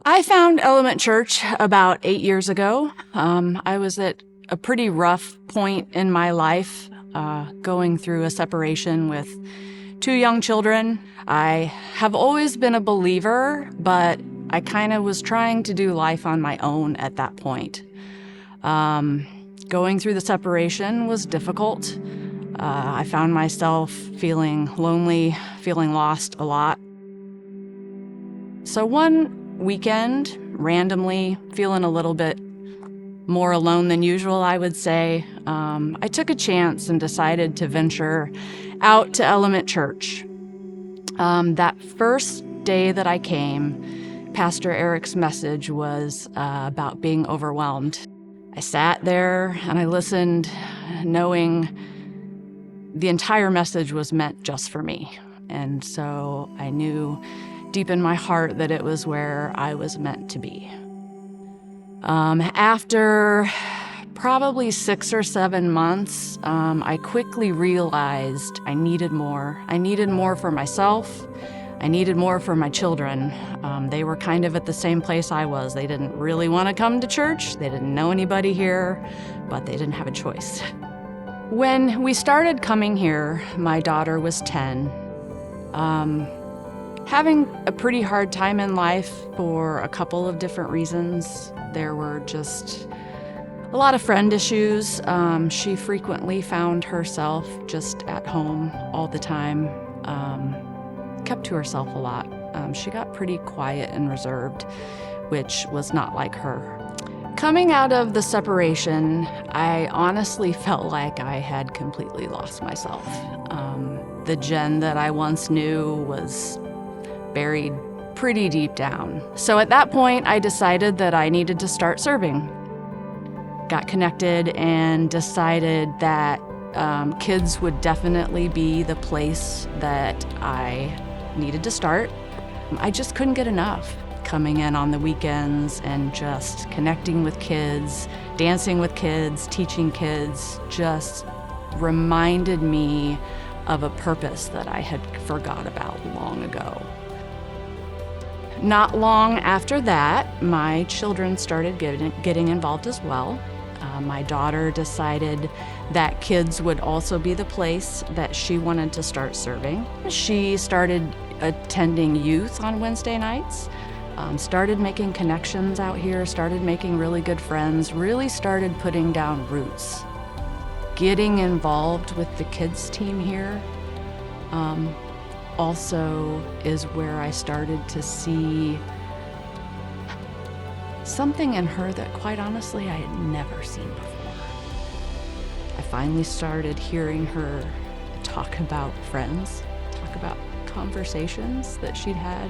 I found Element Church about 8 years ago. I was at a pretty rough point in my life, going through a separation with 2 young children. I have always been a believer, but I kind of was trying to do life on my own at that point. Going through the separation was difficult. I found myself feeling lonely, feeling lost a lot. So one weekend, randomly, feeling a little bit more alone than usual, I would say, I took a chance and decided to venture out to Element Church. That first day that I came, Pastor Eric's message was about being overwhelmed. I sat there and I listened, knowing the entire message was meant just for me. And so I knew deep in my heart that it was where I was meant to be. After probably 6 or 7 months, I quickly realized I needed more. I needed more for myself. I needed more for my children. They were kind of at the same place I was. They didn't really want to come to church. They didn't know anybody here, but they didn't have a choice. When we started coming here, my daughter was 10. Having a pretty hard time in life for a couple of different reasons. There were just a lot of friend issues. She frequently found herself just at home all the time, kept to herself a lot. She got pretty quiet and reserved, which was not like her. Coming out of the separation, I honestly felt like I had completely lost myself. The Jen that I once knew was buried pretty deep down. So at that point, I decided that I needed to start serving. Got connected and decided that kids would definitely be the place that I needed to start. I just couldn't get enough. Coming in on the weekends and just connecting with kids, dancing with kids, teaching kids, just reminded me of a purpose that I had forgot about long ago. Not long after that, my children started getting involved as well. My daughter decided that kids would also be the place that she wanted to start serving. She started attending youth on Wednesday nights, started making connections out here, started making really good friends, really started putting down roots. Getting involved with the kids team here also is where I started to see something in her that, quite honestly, I had never seen before. I finally started hearing her talk about friends, talk about conversations that she'd had,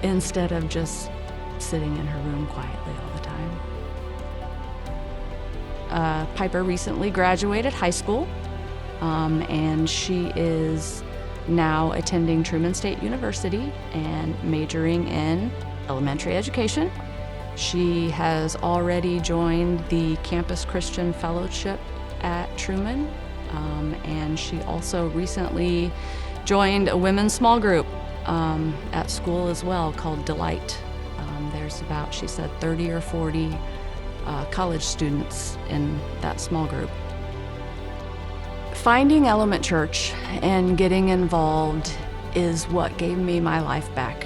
instead of just sitting in her room quietly all the time. Piper recently graduated high school, and she is now attending Truman State University and majoring in elementary education. She has already joined the Campus Christian Fellowship at Truman, and she also recently joined a women's small group at school as well called Delight. There's about, she said, 30 or 40 college students in that small group. Finding Element Church and getting involved is what gave me my life back.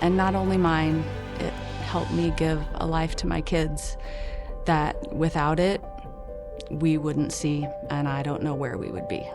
And not only mine, it helped me give a life to my kids that without it, we wouldn't see, and I don't know where we would be.